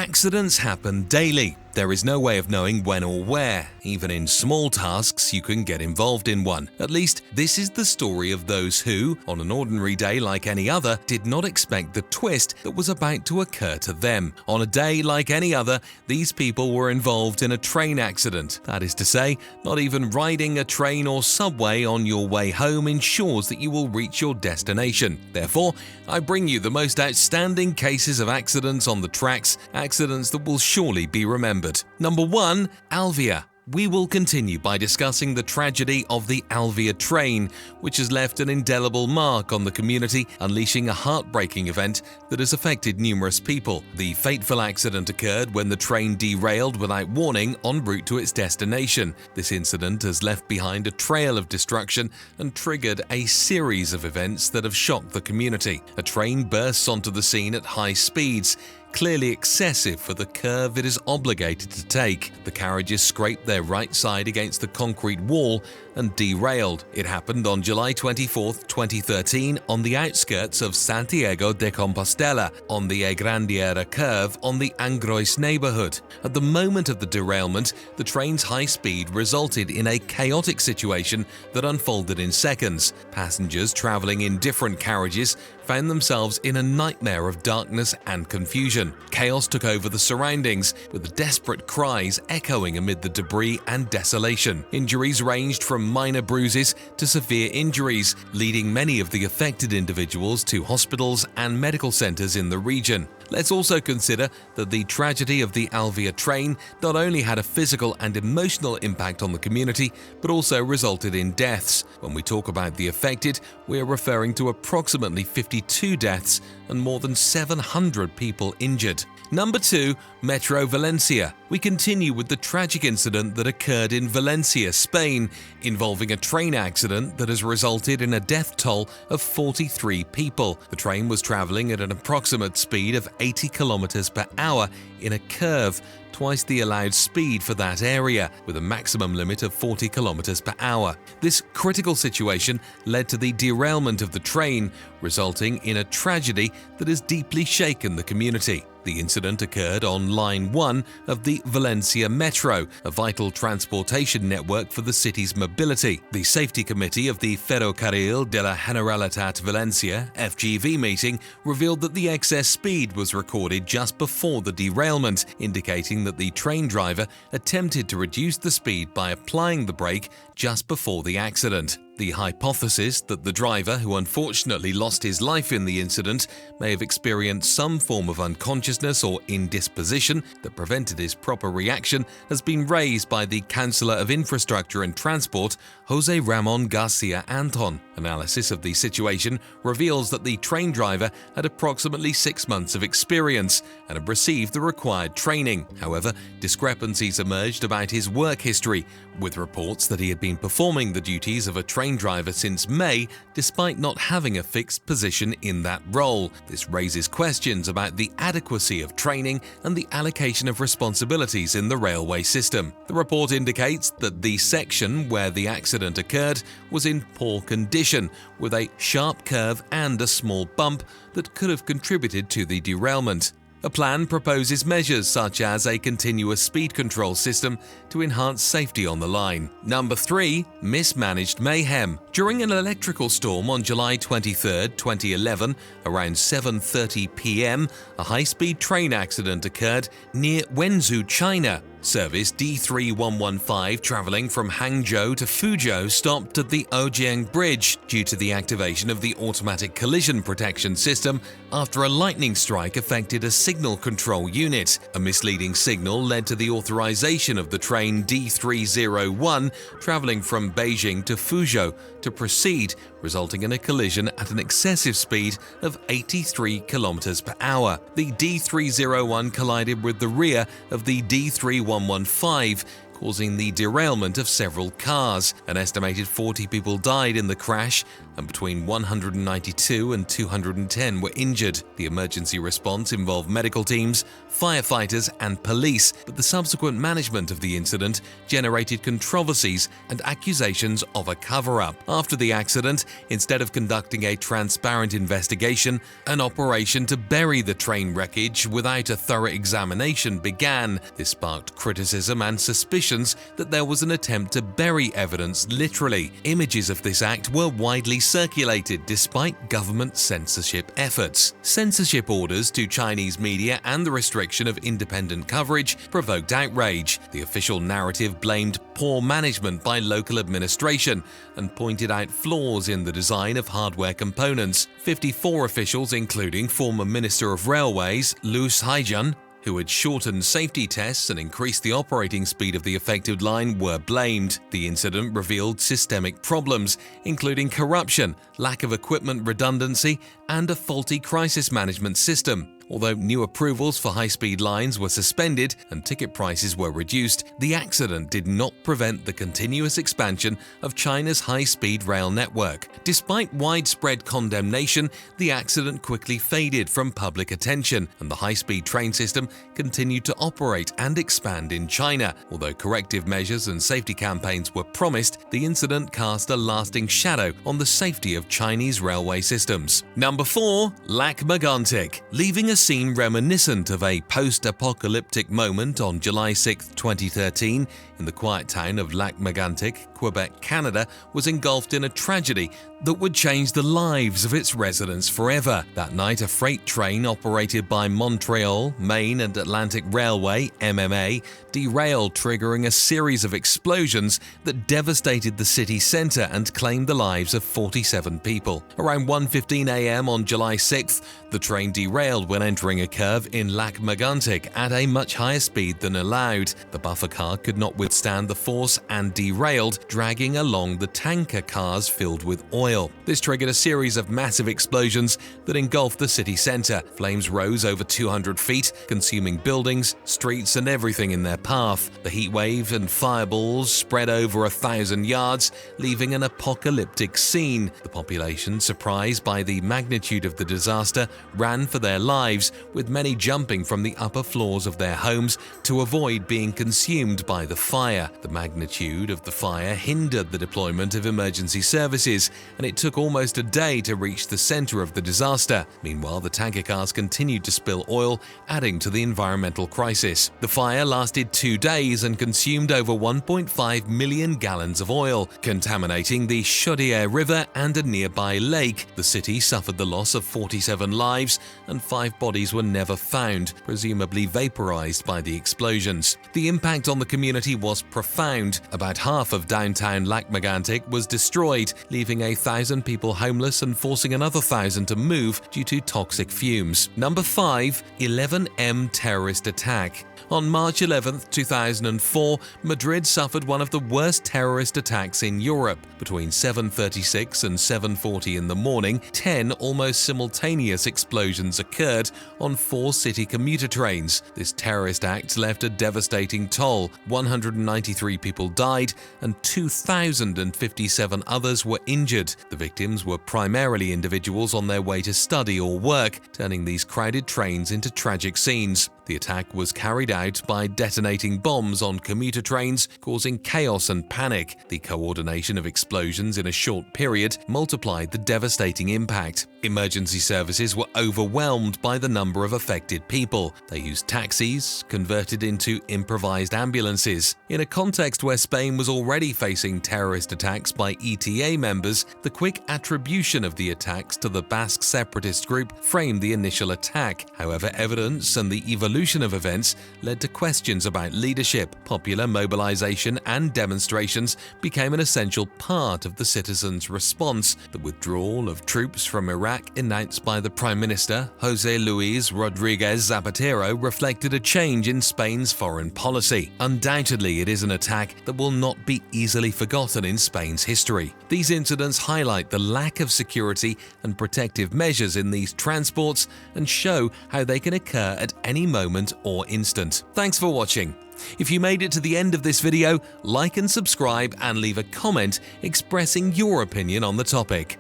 Accidents happen daily. There is no way of knowing when or where. Even in small tasks, you can get involved in one. At least, this is the story of those who, on an ordinary day like any other, did not expect the twist that was about to occur to them. On a day like any other, these people were involved in a train accident. That is to say, not even riding a train or subway on your way home ensures that you will reach your destination. Therefore, I bring you the most outstanding cases of accidents on the tracks, accidents that will surely be remembered. Number 1. Alvia. We will continue by discussing the tragedy of the Alvia train, which has left an indelible mark on the community, unleashing a heartbreaking event that has affected numerous people. The fateful accident occurred when the train derailed without warning en route to its destination. This incident has left behind a trail of destruction and triggered a series of events that have shocked the community. A train bursts onto the scene at high speeds, clearly excessive for the curve it is obligated to take. The carriages scraped their right side against the concrete wall and derailed. It happened on July 24, 2013 on the outskirts of Santiago de Compostela, on the Egrandiera curve on the Angrois neighborhood. At the moment of the derailment, the train's high speed resulted in a chaotic situation that unfolded in seconds. Passengers traveling in different carriages found themselves in a nightmare of darkness and confusion. Chaos took over the surroundings, with desperate cries echoing amid the debris and desolation. Injuries ranged from minor bruises to severe injuries, leading many of the affected individuals to hospitals and medical centers in the region. Let's also consider that the tragedy of the Alvia train not only had a physical and emotional impact on the community, but also resulted in deaths. When we talk about the affected, we are referring to approximately 52 deaths and more than 700 people injured. Number 2. Metro Valencia. We continue with the tragic incident that occurred in Valencia, Spain, involving a train accident that has resulted in a death toll of 43 people. The train was traveling at an approximate speed of 80 kilometers per hour in a curve, twice the allowed speed for that area, with a maximum limit of 40 kilometers per hour. This critical situation led to the derailment of the train, resulting in a tragedy that has deeply shaken the community. The incident occurred on Line 1 of the Valencia Metro, a vital transportation network for the city's mobility. The Safety Committee of the Ferrocarril de la Generalitat Valencia (FGV) meeting revealed that the excess speed was recorded just before the derailment, indicating that the train driver attempted to reduce the speed by applying the brake just before the accident. The hypothesis that the driver, who unfortunately lost his life in the incident, may have experienced some form of unconsciousness or indisposition that prevented his proper reaction has been raised by the Councillor of Infrastructure and Transport, José Ramón García Anton. Analysis of the situation reveals that the train driver had approximately 6 months of experience and had received the required training. However, discrepancies emerged about his work history, with reports that he had been performing the duties of a train driver since May, despite not having a fixed position in that role. This raises questions about the adequacy of training and the allocation of responsibilities in the railway system. The report indicates that the section where the accident occurred was in poor condition, with a sharp curve and a small bump that could have contributed to the derailment. A plan proposes measures such as a continuous speed control system to enhance safety on the line. Number 3. Mismanaged mayhem. During an electrical storm on July 23, 2011, around 7:30 p.m., a high-speed train accident occurred near Wenzhou, China. Service D3115 traveling from Hangzhou to Fuzhou stopped at the Ojiang Bridge due to the activation of the automatic collision protection system after a lightning strike affected a signal control unit. A misleading signal led to the authorization of the train D301 traveling from Beijing to Fuzhou to proceed, resulting in a collision at an excessive speed of 83 kilometers per hour. The D301 collided with the rear of the D3115, causing the derailment of several cars. An estimated 40 people died in the crash, and between 192 and 210 were injured. The emergency response involved medical teams, firefighters, and police, but the subsequent management of the incident generated controversies and accusations of a cover-up. After the accident, instead of conducting a transparent investigation, an operation to bury the train wreckage without a thorough examination began. This sparked criticism and suspicions that there was an attempt to bury evidence literally. Images of this act were widely circulated despite government censorship efforts. Censorship orders to Chinese media and the restriction of independent coverage provoked outrage. The official narrative blamed poor management by local administration and pointed out flaws in the design of hardware components. 54 officials, including former Minister of Railways Liu Haijun, who had shortened safety tests and increased the operating speed of the affected line, were blamed. The incident revealed systemic problems, including corruption, lack of equipment redundancy, and a faulty crisis management system. Although new approvals for high-speed lines were suspended and ticket prices were reduced, the accident did not prevent the continuous expansion of China's high-speed rail network. Despite widespread condemnation, the accident quickly faded from public attention, and the high-speed train system continued to operate and expand in China. Although corrective measures and safety campaigns were promised, the incident cast a lasting shadow on the safety of Chinese railway systems. Number 4. Lac Mégantic. Leaving a scene reminiscent of a post-apocalyptic moment on July 6, 2013, in the quiet town of Lac Mégantic, Quebec, Canada, was engulfed in a tragedy that would change the lives of its residents forever. That night, a freight train operated by Montreal, Maine and Atlantic Railway (MMA) derailed, triggering a series of explosions that devastated the city centre and claimed the lives of 47 people. Around 1:15 a.m. on July 6th, the train derailed when entering a curve in Lac Mégantic at a much higher speed than allowed. The buffer car could not withstand the force and derailed, dragging along the tanker cars filled with oil. This triggered a series of massive explosions that engulfed the city centre. Flames rose over 200 feet, consuming buildings, streets, and everything in their path. The heatwave and fireballs spread over 1,000 yards, leaving an apocalyptic scene. The population, surprised by the magnitude of the disaster, ran for their lives, with many jumping from the upper floors of their homes to avoid being consumed by the fire. The magnitude of the fire hindered the deployment of emergency services, and it took almost a day to reach the center of the disaster. Meanwhile, the tanker cars continued to spill oil, adding to the environmental crisis. The fire lasted 2 days and consumed over 1.5 million gallons of oil, contaminating the Chaudière River and a nearby lake. The city suffered the loss of 47 lives, and 5 bodies were never found, presumably vaporized by the explosions. The impact on the community was profound. About half of downtown Lac Mégantic was destroyed, leaving 1,000 people homeless and forcing another 1,000 to move due to toxic fumes. Number 5. 11M terrorist attack. On March 11, 2004, Madrid suffered one of the worst terrorist attacks in Europe. Between 7:36 and 7:40 in the morning, 10 almost simultaneous explosions occurred on 4 city commuter trains. This terrorist act left a devastating toll. 193 people died and 2,057 others were injured. The victims were primarily individuals on their way to study or work, turning these crowded trains into tragic scenes. The attack was carried out by detonating bombs on commuter trains, causing chaos and panic. The coordination of explosions in a short period multiplied the devastating impact. Emergency services were overwhelmed by the number of affected people. They used taxis, converted into improvised ambulances. In a context where Spain was already facing terrorist attacks by ETA members, the quick attribution of the attacks to the Basque separatist group framed the initial attack. However, evidence and the evolution of events led to questions about leadership. Popular mobilization and demonstrations became an essential part of the citizens' response. The withdrawal of troops from Iraq, announced by the Prime Minister, José Luis Rodríguez Zapatero, reflected a change in Spain's foreign policy. Undoubtedly, it is an attack that will not be easily forgotten in Spain's history. These incidents highlight the lack of security and protective measures in these transports and show how they can occur at any moment or instant. Thanks for watching. If you made it to the end of this video, like and subscribe and leave a comment expressing your opinion on the topic.